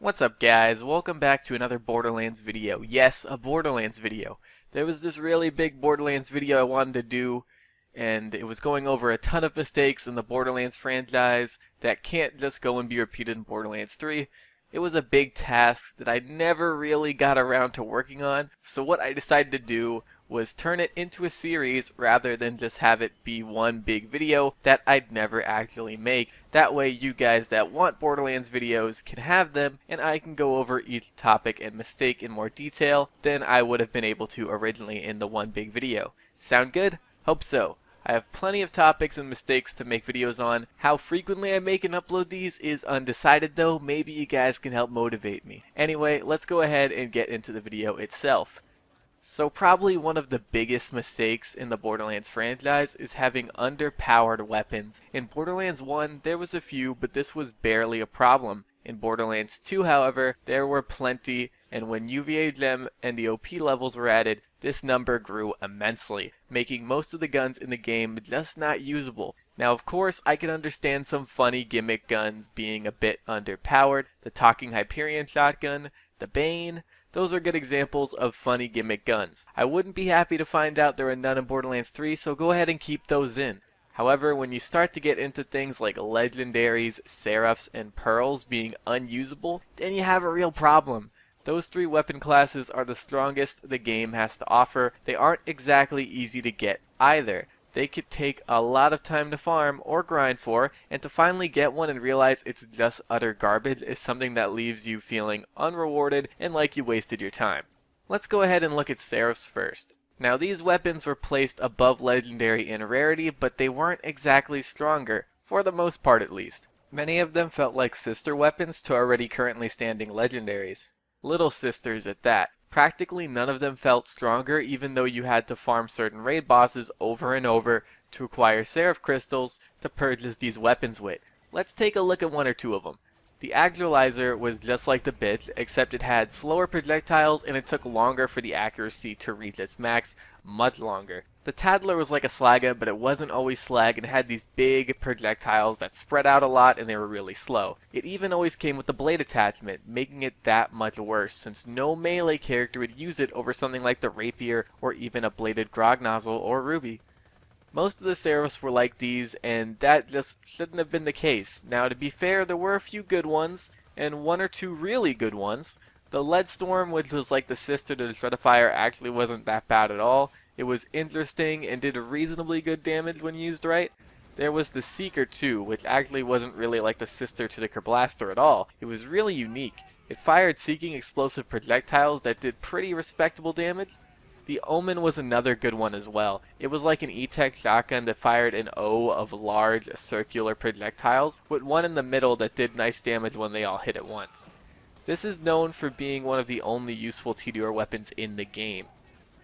What's up guys, welcome back to another Borderlands video. Yes, a Borderlands video. There was this really big Borderlands video I wanted to do, and it was going over a ton of mistakes in the Borderlands franchise that can't just go and be repeated in Borderlands 3. It was a big task that I never really got around to working on, so what I decided to do was turn it into a series rather than just have it be one big video that I'd never actually make. That way you guys that want Borderlands videos can have them, and I can go over each topic and mistake in more detail than I would have been able to originally in the one big video. Sound good? Hope so. I have plenty of topics and mistakes to make videos on. How frequently I make and upload these is undecided though. Maybe you guys can help motivate me. Anyway, let's go ahead and get into the video itself. So probably one of the biggest mistakes in the Borderlands franchise is having underpowered weapons. In Borderlands 1 there was a few, but this was barely a problem. In Borderlands 2 however, there were plenty, and when UVA Gem and the OP levels were added, this number grew immensely, making most of the guns in the game just not usable. Now of course I can understand some funny gimmick guns being a bit underpowered. The Talking Hyperion shotgun, the Bane, those are good examples of funny gimmick guns. I wouldn't be happy to find out there are none in Borderlands 3, so go ahead and keep those in. However, when you start to get into things like legendaries, seraphs, and pearls being unusable, then you have a real problem. Those three weapon classes are the strongest the game has to offer. They aren't exactly easy to get either. They could take a lot of time to farm or grind for, and to finally get one and realize it's just utter garbage is something that leaves you feeling unrewarded and like you wasted your time. Let's go ahead and look at seraphs first. Now these weapons were placed above legendary in rarity, but they weren't exactly stronger, for the most part at least. Many of them felt like sister weapons to already currently standing legendaries. Little sisters at that. Practically none of them felt stronger, even though you had to farm certain raid bosses over and over to acquire seraph crystals to purchase these weapons with. Let's take a look at one or two of them. The Actualizer was just like the bitch, except it had slower projectiles and it took longer for the accuracy to reach its max, much longer. The Tattler was like a Slagga, but it wasn't always slag and had these big projectiles that spread out a lot and they were really slow. It even always came with the blade attachment, making it that much worse since no melee character would use it over something like the Rapier or even a bladed Grog Nozzle or Ruby. Most of the seraphs were like these, and that just shouldn't have been the case. Now to be fair, there were a few good ones, and one or two really good ones. The Leadstorm, which was like the sister to the Shreddifier, actually wasn't that bad at all. It was interesting and did reasonably good damage when used right. There was the Seeker too, which actually wasn't really like the sister to the Kerblaster at all. It was really unique. It fired seeking explosive projectiles that did pretty respectable damage. The Omen was another good one as well. It was like an E-Tech shotgun that fired an O of large circular projectiles, with one in the middle that did nice damage when they all hit at once. This is known for being one of the only useful TDR weapons in the game.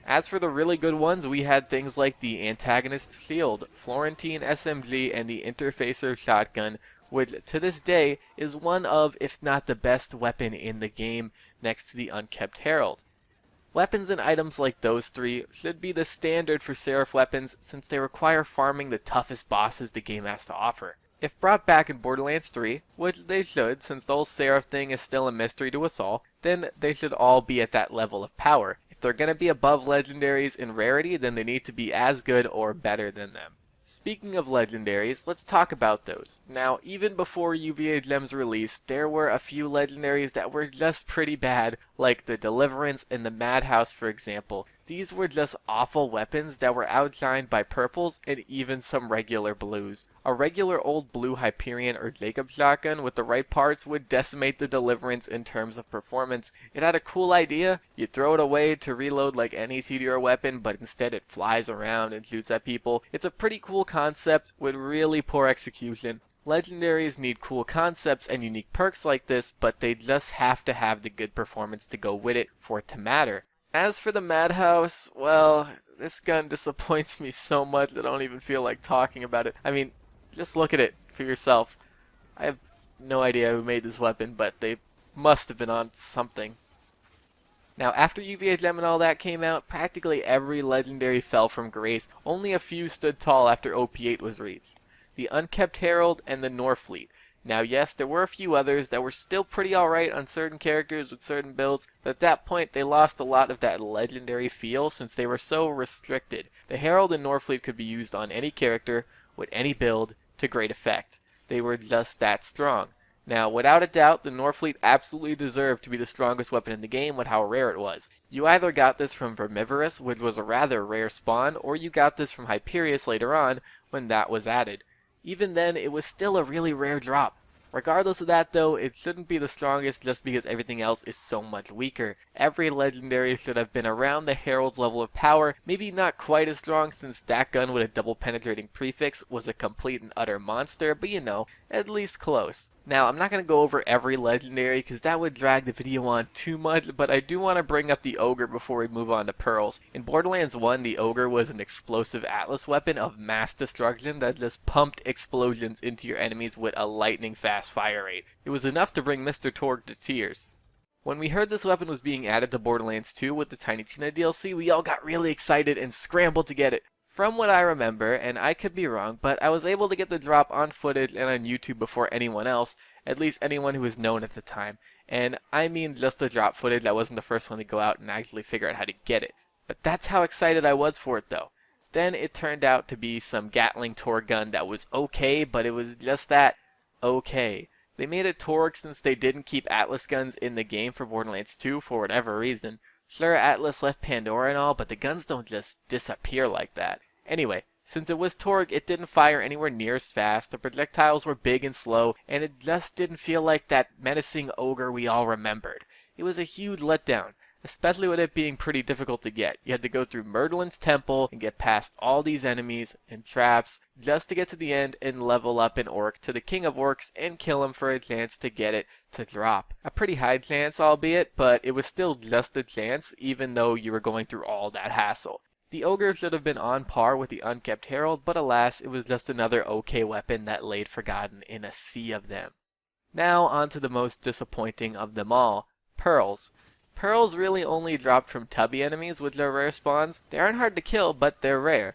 As for the really good ones, we had things like the Antagonist Shield, Florentine SMG, and the Interfacer Shotgun, which to this day is one of, if not the best weapon in the game, next to the Unkept Herald. Weapons and items like those three should be the standard for seraph weapons since they require farming the toughest bosses the game has to offer. If brought back in Borderlands 3, which they should since the whole seraph thing is still a mystery to us all, then they should all be at that level of power. If they're going to be above legendaries in rarity, then they need to be as good or better than them. Speaking of legendaries, let's talk about those. Now, even before UVA Gem's release, there were a few legendaries that were just pretty bad, like the Deliverance and the Madhouse for example. These were just awful weapons that were outshined by purples and even some regular blues. A regular old blue Hyperion or Jacob shotgun with the right parts would decimate the Deliverance in terms of performance. It had a cool idea. You throw it away to reload like any TDR weapon, but instead it flies around and shoots at people. It's a pretty cool concept with really poor execution. Legendaries need cool concepts and unique perks like this, but they just have to have the good performance to go with it for it to matter. As for the Madhouse, well, this gun disappoints me so much that I don't even feel like talking about it. I mean, just look at it for yourself. I have no idea who made this weapon, but they must have been on something. Now, after UVA Gem and all that came out, practically every legendary fell from grace. Only a few stood tall after OP8 was reached. The Unkept Herald and the Norfleet. Now yes, there were a few others that were still pretty alright on certain characters with certain builds, but at that point they lost a lot of that legendary feel since they were so restricted. The Herald and Norfleet could be used on any character, with any build, to great effect. They were just that strong. Now, without a doubt, the Norfleet absolutely deserved to be the strongest weapon in the game with how rare it was. You either got this from Vermivorous, which was a rather rare spawn, or you got this from Hyperius later on, when that was added. Even then, it was still a really rare drop. Regardless of that though, it shouldn't be the strongest just because everything else is so much weaker. Every legendary should have been around the Herald's level of power, maybe not quite as strong since that gun with a double penetrating prefix was a complete and utter monster, but you know, at least close. Now, I'm not going to go over every legendary because that would drag the video on too much, but I do want to bring up the Ogre before we move on to Pearls. In Borderlands 1, the Ogre was an explosive Atlas weapon of mass destruction that just pumped explosions into your enemies with a lightning fast fire rate. It was enough to bring Mr. Torg to tears. When we heard this weapon was being added to Borderlands 2 with the Tiny Tina DLC, we all got really excited and scrambled to get it. From what I remember, and I could be wrong, but I was able to get the drop on footage and on YouTube before anyone else, at least anyone who was known at the time. And I mean just the drop footage, I wasn't the first one to go out and actually figure out how to get it. But that's how excited I was for it though. Then it turned out to be some Gatling Torg gun that was okay, but it was just that okay. They made it Torg since they didn't keep Atlas guns in the game for Borderlands 2 for whatever reason. Sure, Atlas left Pandora and all, but the guns don't just disappear like that. Anyway, since it was Torg, it didn't fire anywhere near as fast, the projectiles were big and slow, and it just didn't feel like that menacing ogre we all remembered. It was a huge letdown, especially with it being pretty difficult to get. You had to go through Merlin's temple and get past all these enemies and traps just to get to the end and level up an orc to the king of orcs and kill him for a chance to get it to drop. A pretty high chance albeit, but it was still just a chance even though you were going through all that hassle. The Ogre should have been on par with the Unkept Herald, but alas, it was just another okay weapon that laid forgotten in a sea of them. Now on to the most disappointing of them all, Pearls. Pearls really only dropped from tubby enemies with their rare spawns. They aren't hard to kill, but they're rare.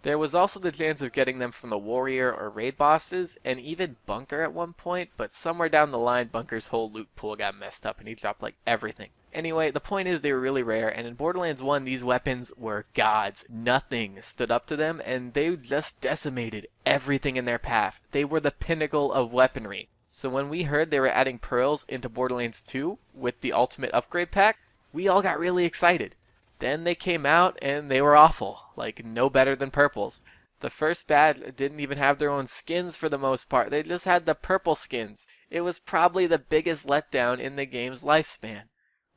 There was also the chance of getting them from the warrior or raid bosses, and even Bunker at one point, but somewhere down the line Bunker's whole loot pool got messed up and he dropped like everything. Anyway, the point is they were really rare, and in Borderlands 1 these weapons were gods. Nothing stood up to them, and they just decimated everything in their path. They were the pinnacle of weaponry. So when we heard they were adding Pearls into Borderlands 2 with the Ultimate Upgrade Pack, we all got really excited. Then they came out and they were awful, like no better than Purples. The first batch didn't even have their own skins for the most part, they just had the purple skins. It was probably the biggest letdown in the game's lifespan.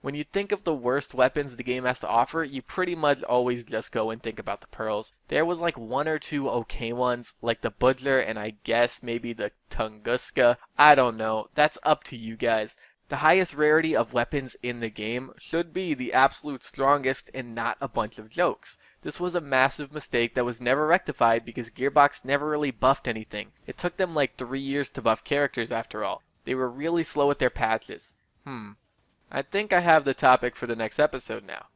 When you think of the worst weapons the game has to offer, you pretty much always just go and think about the Pearls. There was like one or two okay ones, like the Butler and I guess maybe the Tunguska. I don't know, that's up to you guys. The highest rarity of weapons in the game should be the absolute strongest and not a bunch of jokes. This was a massive mistake that was never rectified because Gearbox never really buffed anything. It took them like 3 years to buff characters after all. They were really slow with their patches. I think I have the topic for the next episode now.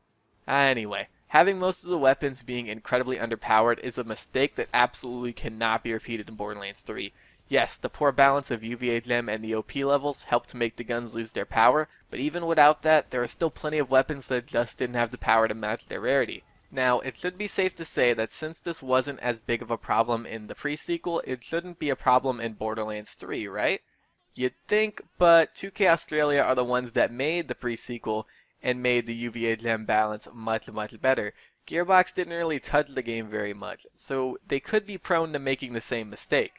Anyway, having most of the weapons being incredibly underpowered is a mistake that absolutely cannot be repeated in Borderlands 3. Yes, the poor balance of UVA gem and the OP levels helped to make the guns lose their power, but even without that, there are still plenty of weapons that just didn't have the power to match their rarity. Now, it should be safe to say that since this wasn't as big of a problem in the pre-sequel, it shouldn't be a problem in Borderlands 3, right? You'd think, but 2K Australia are the ones that made the pre-sequel and made the UVA gem balance much better. Gearbox didn't really touch the game very much, so they could be prone to making the same mistake.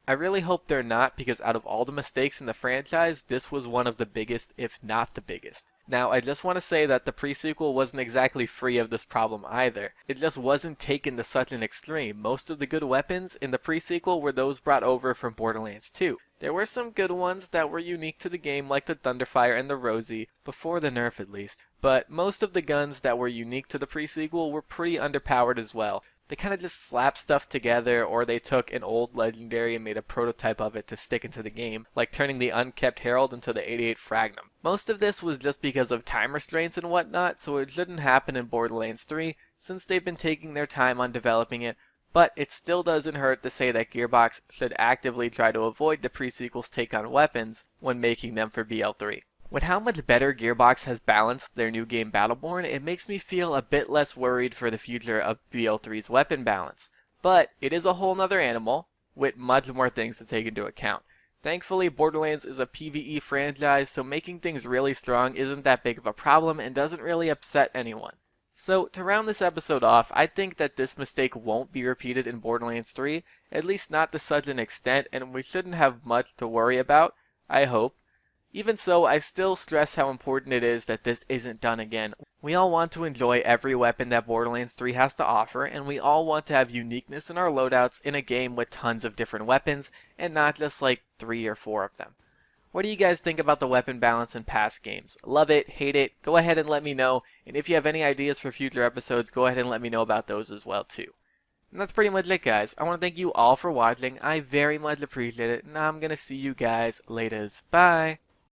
I really hope they're not, because out of all the mistakes in the franchise, this was one of the biggest, if not the biggest. Now, I just want to say that the pre-sequel wasn't exactly free of this problem either. It just wasn't taken to such an extreme. Most of the good weapons in the pre-sequel were those brought over from Borderlands 2. There were some good ones that were unique to the game, like the Thunderfire and the Rosie, before the nerf at least, but most of the guns that were unique to the pre-sequel were pretty underpowered as well. They kind of just slapped stuff together, or they took an old legendary and made a prototype of it to stick into the game, like turning the Unkept Herald into the 88 Fragnum. Most of this was just because of time restraints and whatnot, so it shouldn't happen in Borderlands 3, since they've been taking their time on developing it, But it still doesn't hurt to say that Gearbox should actively try to avoid the pre-sequel's take on weapons when making them for BL3. With how much better Gearbox has balanced their new game Battleborn, it makes me feel a bit less worried for the future of BL3's weapon balance. But it is a whole nother animal, with much more things to take into account. Thankfully, Borderlands is a PvE franchise, so making things really strong isn't that big of a problem and doesn't really upset anyone. So, to round this episode off, I think that this mistake won't be repeated in Borderlands 3, at least not to such an extent, and we shouldn't have much to worry about, I hope. Even so, I still stress how important it is that this isn't done again. We all want to enjoy every weapon that Borderlands 3 has to offer, and we all want to have uniqueness in our loadouts in a game with tons of different weapons, and not just like 3 or 4 of them. What do you guys think about the weapon balance in past games? Love it? Hate it? Go ahead and let me know, and if you have any ideas for future episodes, go ahead and let me know about those as well too. And that's pretty much it, guys. I want to thank you all for watching. I very much appreciate it, and I'm going to see you guys later. Bye!